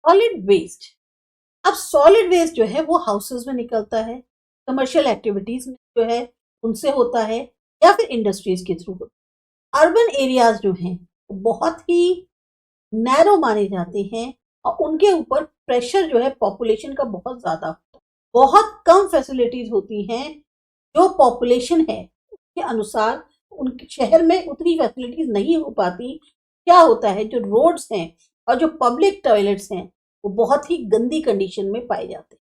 Solid waste. अब solid waste जो है वो हाउसेस में निकलता है, कमर्शियल एक्टिविटीज में जो है उनसे होता है, या फिर इंडस्ट्रीज के थ्रू होता है। अर्बन एरियाज जो हैं वो बहुत ही नैरो माने जाते हैं और उनके ऊपर प्रेशर जो है पॉपुलेशन का बहुत ज्यादा होता है। बहुत कम फैसिलिटीज होती हैं, जो पॉपुलेशन है उसके अनुसार उनके शहर में उतनी फैसिलिटीज नहीं हो पाती। क्या होता है, जो रोड्स हैं और जो पब्लिक टॉयलेट्स हैं वो बहुत ही गंदी कंडीशन में पाए जाते हैं।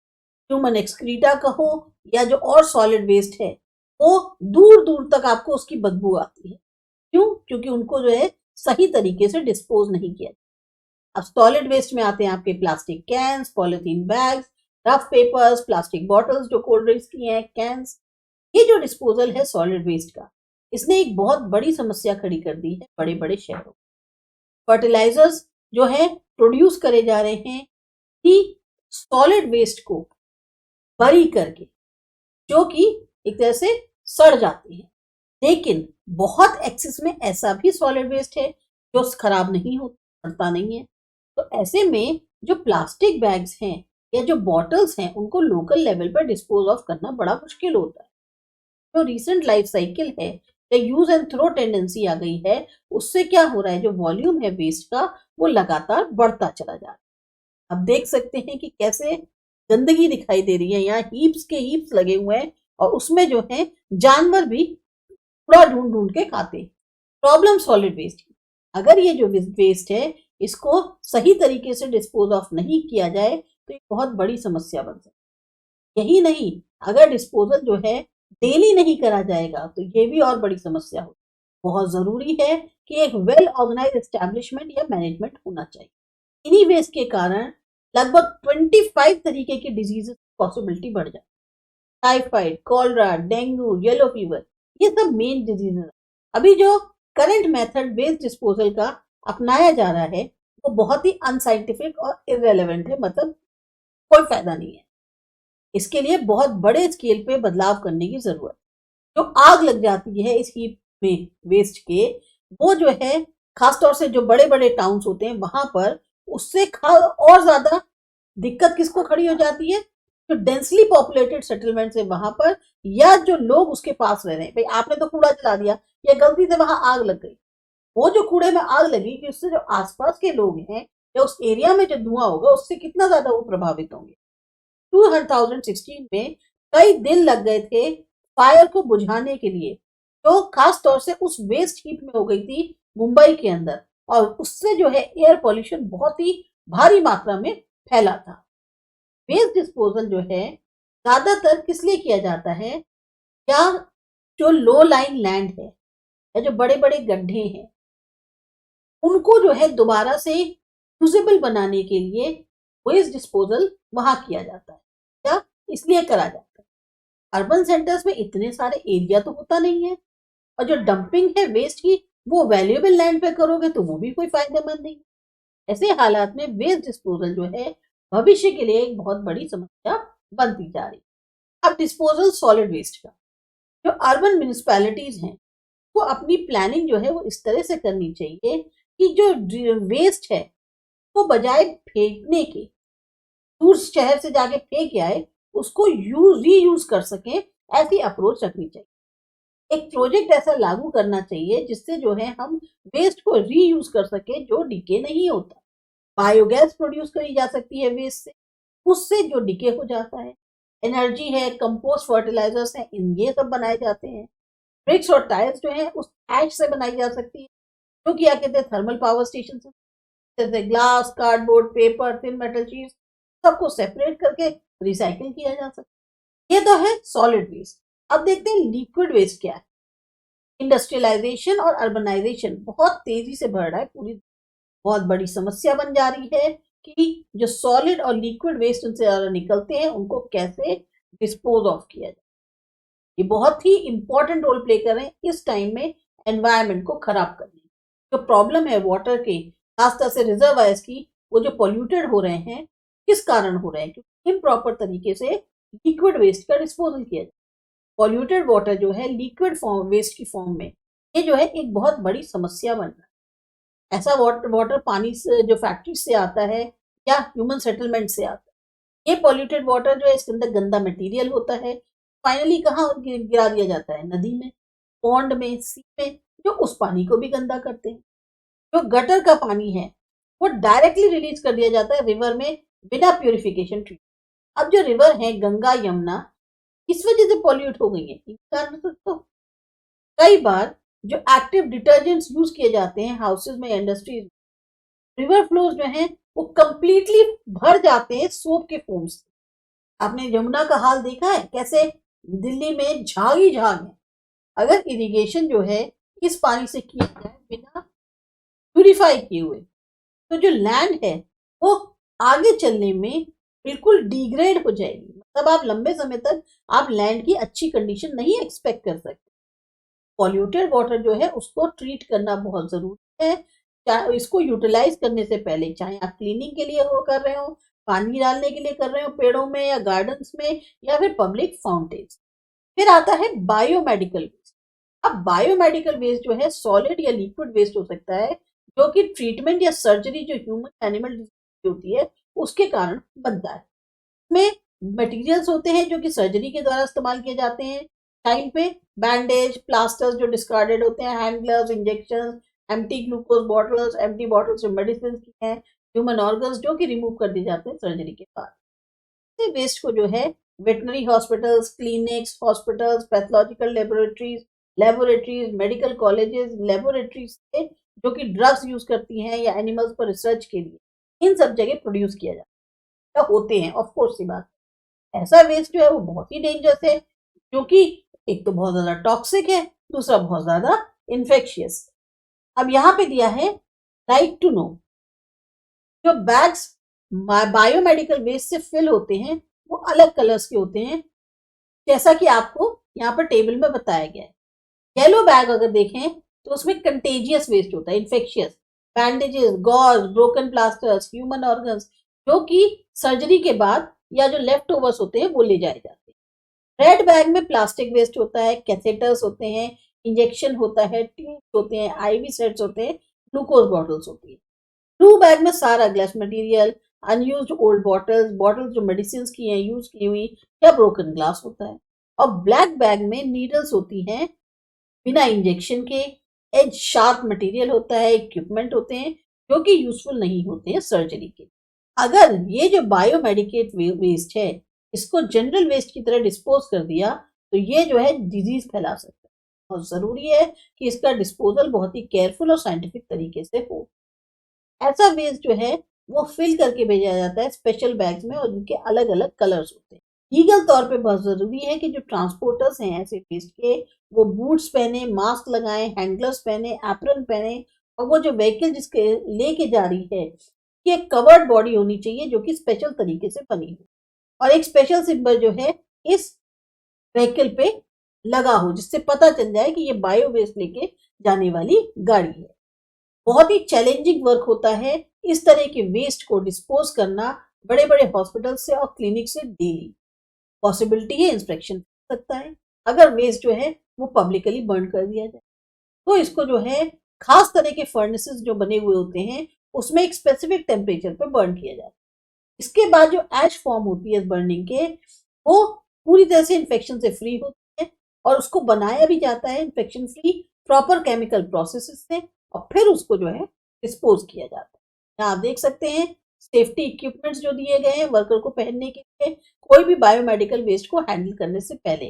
ह्यूमन एक्सक्रीटा कहो या जो और सॉलिड वेस्ट है, वो दूर दूर तक आपको उसकी बदबू आती है। क्यों? क्योंकि उनको जो है सही तरीके से डिस्पोज नहीं किया। अब सॉलिड वेस्ट में आते हैं आपके plastic cans, polythene bags, rough papers, plastic bottles जो कोल्ड ड्रिंक्स की हैं, कैंस। ये जो डिस्पोजल है सॉलिड वेस्ट का, इसने एक बहुत बड़ी समस्या खड़ी कर दी है बड़े बड़े शहरों। फर्टिलाइजर्स जो है प्रोड्यूस करे जा रहे हैं कि सॉलिड वेस्ट को बरी करके, जो कि एक तरह से सड़ जाती है। लेकिन बहुत एक्सेस में ऐसा भी सॉलिड वेस्ट है जो खराब नहीं होता, सड़ता नहीं है। तो ऐसे में जो प्लास्टिक बैग्स हैं या जो बॉटल्स हैं उनको लोकल लेवल पर डिस्पोज ऑफ करना बड़ा मुश्किल होता है। जो रिसेंट लाइफ साइकिल है या यूज एंड थ्रो टेंडेंसी आ गई है, उससे क्या हो रहा है, जो वॉल्यूम है वेस्ट का वो लगातार बढ़ता चला जा रहा है। अब देख सकते हैं कि कैसे गंदगी दिखाई दे रही है, यहाँ हीप्स के हीप्स लगे हुए हैं और उसमें जो है जानवर भी कूड़ा ढूंढ ढूंढ के खाते। प्रॉब्लम सॉलिड वेस्ट की। अगर ये जो वेस्ट है इसको सही तरीके से डिस्पोज ऑफ नहीं किया जाए तो एक बहुत बड़ी समस्या बन सकती है। यही नहीं, अगर डिस्पोजल जो है डेली नहीं करा जाएगा तो ये भी और बड़ी समस्या हो। बहुत जरूरी है कि एक वेल ऑर्गेनाइज एस्टैब्लिशमेंट या मैनेजमेंट होना चाहिए। इन्हीं वेस्ट के कारण लगभग 25 तरीके की डिजीज पॉसिबिलिटी बढ़ जाती है। Typhoid, cholera, dengue, yellow fever, ये सब मेन डिजीज है। अभी जो करंट मेथड वेस्ट डिस्पोजल का अपनाया जा रहा है वो बहुत ही अनसाइंटिफिक और इररेलेवेंट है, मतलब कोई फायदा नहीं है। इसके लिए बहुत बड़े स्केल पे बदलाव करने की जरूरत है। जो आग लग जाती है इस हीप में वेस्ट के, वो जो है खासतौर से जो बड़े बड़े टाउन्स होते हैं वहां पर, उससे और ज्यादा दिक्कत किसको खड़ी हो जाती है, जो डेंसली पॉपुलेटेड सेटलमेंट है वहां पर, या जो लोग उसके पास रह रहे हैं। भाई आपने तो कूड़ा जला दिया या गलती से वहां आग लग गई, वो जो कूड़े में आग लगी कि उससे जो आसपास के लोग हैं या उस एरिया में जो धुआं होगा उससे कितना ज्यादा वो प्रभावित होंगे। 2016 में कई दिन लग गए थे फायर को बुझाने के लिए, जो खास तौर से उस वेस्ट हीप में हो गई थी मुंबई के अंदर, और उससे जो है एयर पॉल्यूशन बहुत ही भारी मात्रा में फैला था। वेस्ट डिस्पोजल जो है ज्यादातर किस लिए किया जाता है, या जो लो लाइन लैंड है या जो बड़े बड़े गड्ढे हैं उनको जो है दोबारा से यूजेबल बनाने के लिए वेस्ट डिस्पोजल वहां किया जाता है, या इसलिए करा जाता है। अर्बन सेंटर्स में इतने सारे एरिया तो होता नहीं है, और जो डंपिंग है वेस्ट की वो वैल्यूएबल लैंड पे करोगे तो वो भी कोई फायदेमंद नहीं। ऐसे हालात में वेस्ट डिस्पोजल जो है भविष्य के लिए एक बहुत बड़ी समस्या बनती जा रही है। अब डिस्पोजल सॉलिड वेस्ट का, जो अर्बन म्यूनिसिपैलिटीज हैं वो अपनी प्लानिंग जो है वो इस तरह से करनी चाहिए कि जो वेस्ट है वो बजाय फेंकने के, दूर शहर से जाके फेंक आए, उसको रीयूज कर सके, ऐसी अप्रोच रखनी चाहिए। एक प्रोजेक्ट ऐसा लागू करना चाहिए जिससे जो है हम वेस्ट को रीयूज कर सके, जो डिके नहीं होता। बायोगैस प्रोड्यूस करी जा सकती है वेस्ट से, उससे जो डिके हो जाता है। एनर्जी है, कंपोस्ट फर्टिलाइजर्स है, इन ये सब बनाए जाते हैं। ब्रिक्स और टायर्स जो है उस ऐश से बनाई जा सकती है, जो कि क्या कहते हैं थर्मल पावर स्टेशन से, जैसे glass, cardboard, paper, thin metal sheet, सबको सेपरेट करके रिसाइकिल किया जा सकता है। ये तो है सॉलिड वेस्ट। अब देखते हैं लिक्विड वेस्ट क्या है। इंडस्ट्रियलाइजेशन और अर्बनाइजेशन बहुत तेजी से बढ़ रहा है, पूरी बहुत बड़ी समस्या बन जा रही है कि जो सॉलिड और लिक्विड वेस्ट उनसे निकलते हैं उनको कैसे डिस्पोज ऑफ किया जाए। ये बहुत ही इंपॉर्टेंट रोल प्ले कर रहे हैं इस टाइम में एनवायरनमेंट को खराब करने। जो प्रॉब्लम है वाटर के, खासतौर से रिजर्वायर्स की, वो जो पोल्यूटेड हो रहे हैं, किस कारण हो रहे हैं, क्योंकि इम्प्रॉपर तरीके से लिक्विड वेस्ट का डिस्पोजल किया जाए। पॉल्यूटेड वाटर जो है लिक्विड फॉर्म वेस्ट की फॉर्म में, ये जो है एक बहुत बड़ी समस्या बन रहा है। ऐसा वाटर पानी से जो फैक्ट्री से आता है या ह्यूमन सेटलमेंट से आता है। ये पॉल्यूटेड वाटर जो है इसके अंदर गंदा मटेरियल होता है, फाइनली कहाँ गिरा दिया जाता है? नदी में, पॉन्ड में, सी में, जो उस पानी को भी गंदा करते हैं। जो गटर का पानी है वो डायरेक्टली रिलीज कर दिया जाता है रिवर में बिना प्यूरिफिकेशन ट्रीट। अब जो रिवर है गंगा यमुना किस वजह से पॉल्यूट हो गई है? इस कारण से तो कई बार जो एक्टिव डिटर्जेंट्स यूज किए जाते हैं हाउसेज में, इंडस्ट्रीज, रिवर फ्लोज जो है वो कंप्लीटली भर जाते हैं सोप के फोम से। आपने यमुना का हाल देखा है कैसे? दिल्ली में झाग ही झाग है। अगर इरिगेशन जो है इस पानी से किया जाए बिना प्यूरिफाई किए हुए, तो जो लैंड है वो आगे चलने में बिल्कुल डिग्रेड हो जाएगी। मतलब आप लंबे समय तक आप लैंड की अच्छी कंडीशन नहीं एक्सपेक्ट कर सकते। पॉल्यूटेड वाटर जो है उसको ट्रीट करना बहुत जरूरी है। चाहे इसको यूटिलाइज करने से पहले, चाहे आप क्लीनिंग के लिए वो कर रहे हो, पानी डालने के लिए कर रहे हो पेड़ों में या गार्डन्स में, या फिर पब्लिक फाउंटेन्स। फिर आता है बायोमेडिकल वेस्ट। अब बायोमेडिकल वेस्ट जो है सॉलिड या लिक्विड वेस्ट हो सकता है, जो कि ट्रीटमेंट या सर्जरी जो ह्यूमन एनिमल होती है उसके कारण बनता है। में मटेरियल्स होते हैं जो कि सर्जरी के द्वारा इस्तेमाल किए जाते हैं टाइम पे, बैंडेज, प्लास्टर्स जो डिस्कार्डेड होते हैं, hand gloves, injection, empty glucose bottles, empty bottles जो मेडिसिन की हैं, ह्यूमन ऑर्गन्स जो कि रिमूव कर दिए जाते हैं सर्जरी के बाद। वेस्ट को जो है veterinary hospitals, clinics, hospitals, pathological laboratories, medical colleges, laboratories से जो कि ड्रग्स यूज करती हैं या एनिमल्स पर रिसर्च के लिए, इन सब जगह प्रोड्यूस किया जाता होते हैं। ऑफ कोर्स ये बात, ऐसा वेस्ट जो है वो बहुत ही डेंजरस है, क्योंकि एक तो बहुत ज्यादा टॉक्सिक है, दूसरा बहुत ज्यादा इन्फेक्शियस। अब यहाँ पे दिया है राइट टू नो। जो बैग्स बायोमेडिकल वेस्ट से फिल होते हैं वो अलग कलर्स के होते हैं, जैसा कि आपको यहाँ पर टेबल में बताया गया है। येलो बैग अगर देखें तो उसमें कंटेजियस वेस्ट होता है, infectious, bandages, gauze, broken plasters, human organs जो कि सर्जरी के बाद या जो लेफ्ट ओवर्स होते हैं वो ले जाए जाते हैं। रेड बैग में प्लास्टिक वेस्ट होता है, कैथेटर्स होते हैं, इंजेक्शन होता है, ट्यूब्स होते हैं, आईवी सेट्स होते हैं, ग्लूकोज बॉटल्स होती है। ब्लू बैग में सारा glass material, unused old bottles, bottles जो मेडिसिन की हैं यूज की हुई, या ब्रोकन ग्लास होता है। और ब्लैक बैग में नीडल्स होती हैं बिना इंजेक्शन के, एज शार्प मटेरियल होता है, इक्विपमेंट होते हैं जो कि यूजफुल नहीं होते हैं सर्जरी के। अगर ये जो बायोमेडिकेट वेस्ट है इसको जनरल वेस्ट की तरह डिस्पोज कर दिया तो ये जो है डिजीज फैला सकता है। बहुत जरूरी है कि इसका डिस्पोजल बहुत ही केयरफुल और साइंटिफिक तरीके से हो। ऐसा वेस्ट जो है वो फिल करके भेजा जाता है स्पेशल बैग्स में, और उनके अलग अलग कलर्स होते हैं। लीगल तौर पे बहुत जरूरी है कि जो ट्रांसपोर्टर्स हैं ऐसे वेस्ट के, वो बूट्स पहने, मास्क लगाएं, हैंड ग्लव्स पहने, एप्रन पहने, और वो जो व्हीकल जिसके लेके जा रही है कि एक कवर्ड बॉडी होनी चाहिए जो कि स्पेशल तरीके से बनी हो, और एक स्पेशल सिंबल जो है इस व्हीकल पे लगा हो जिससे पता चल जाए कि ये बायो वेस्ट लेके जाने वाली गाड़ी है। बहुत ही चैलेंजिंग वर्क होता है इस तरह के वेस्ट को डिस्पोज करना बड़े बड़े हॉस्पिटल से और क्लिनिक से डेली। पॉसिबिलिटी है इंस्पेक्शन कर सकता है अगर वेस्ट जो है वो पब्लिकली बर्न कर दिया जाए, तो इसको जो है खास तरह के फर्नेसेस जो बने हुए होते हैं उसमें एक स्पेसिफिक टेम्परेचर पर बर्न किया जाता है। इसके बाद जो ऐश फॉर्म होती है बर्निंग के, वो पूरी तरह से इन्फेक्शन से फ्री होती है, और उसको बनाया भी जाता है infection free proper chemical process से, और फिर उसको जो है डिस्पोज किया जाता है। यहाँ आप देख सकते हैं सेफ्टी इक्विपमेंट्स जो दिए गए हैं वर्कर को पहनने के लिए कोई भी बायोमेडिकल वेस्ट को हैंडल करने से पहले,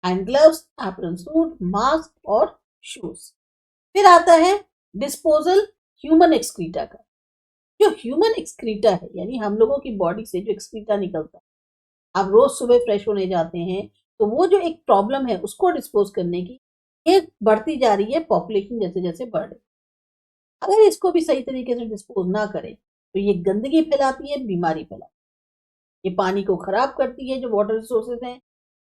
hand gloves, apron suit, mask और शूज। फिर आता है डिस्पोजल ह्यूमन एक्सक्रीटा का। जो ह्यूमन एक्सक्रीटा है यानी हम लोगों की बॉडी से जो एक्सक्रीटा निकलता है, आप रोज सुबह फ्रेश होने जाते हैं, तो वो जो एक प्रॉब्लम है उसको डिस्पोज करने की ये बढ़ती जा रही है पॉपुलेशन जैसे जैसे बढ़ रही है। अगर इसको भी सही तरीके से डिस्पोज ना करें तो ये गंदगी फैलाती है, बीमारी फैलाती है, ये पानी को खराब करती है। जो वाटर रिसोर्सेज हैं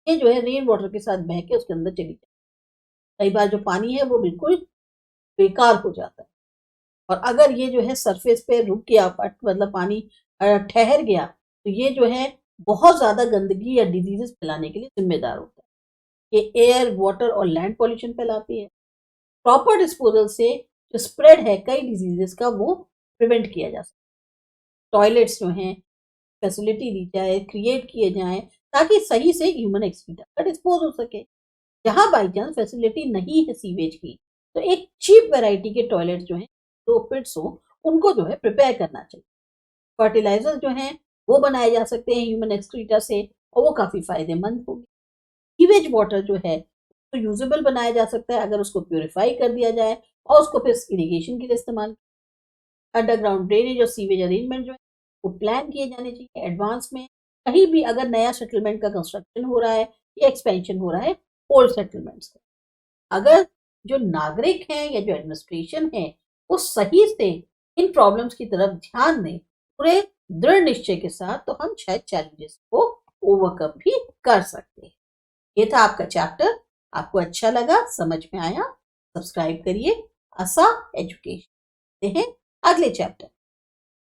ये जो है रेन वाटर के साथ बह के उसके अंदर चली जाती है। कई बार जो पानी है वो बिल्कुल बेकार हो जाता है, और अगर ये जो है सरफेस पे रुक गया, मतलब पानी ठहर गया, तो ये जो है बहुत ज्यादा गंदगी या डिजीजेस फैलाने के लिए जिम्मेदार होता है। ये एयर, वाटर और लैंड पॉल्यूशन फैलाती है। प्रॉपर डिस्पोजल से जो स्प्रेड है कई डिजीजेस का वो प्रिवेंट किया जा सकता है। टॉयलेट्स जो हैं फैसिलिटी दी जाए, क्रिएट किए जाएं, ताकि सही से ह्यूमन एक्सक्रीटा का डिस्पोज हो सके। जहां बाई चांस फैसिलिटी नहीं है सीवेज की, तो एक चीप वैरायटी के टॉयलेट जो हैं 2 पिट्स हो, उनको जो है प्रिपेयर करना चाहिए। फर्टिलाइजर जो हैं वो बनाए जा सकते हैं ह्यूमन एक्सक्रीटा से, और वो काफी फायदेमंद होंगे। सीवेज वाटर जो है तो यूजेबल बनाया जा सकता है अगर उसको प्योरीफाई कर दिया जाए और उसको फिर इरिगेशन के लिए इस्तेमाल। अंडरग्राउंड ड्रेनेज और सीवेज अरेंजमेंट जो है वो प्लान किए जाने चाहिए एडवांस में। कहीं भी अगर नया सेटलमेंट का कंस्ट्रक्शन हो रहा है या एक्सपेंशन हो रहा है ओल्ड सेटलमेंट्स का, अगर जो नागरिक हैं या जो एडमिनिस्ट्रेशन है वो सही से इन प्रॉब्लम्स की तरफ ध्यान दें पूरे दृढ़ निश्चय के साथ, तो हम शायद चैलेंजेस को ओवरकम भी कर सकते हैं। ये था आपका चैप्टर। आपको अच्छा लगा, समझ में आया, सब्सक्राइब करिए आसा एजुकेशन। हैं अगले चैप्टर।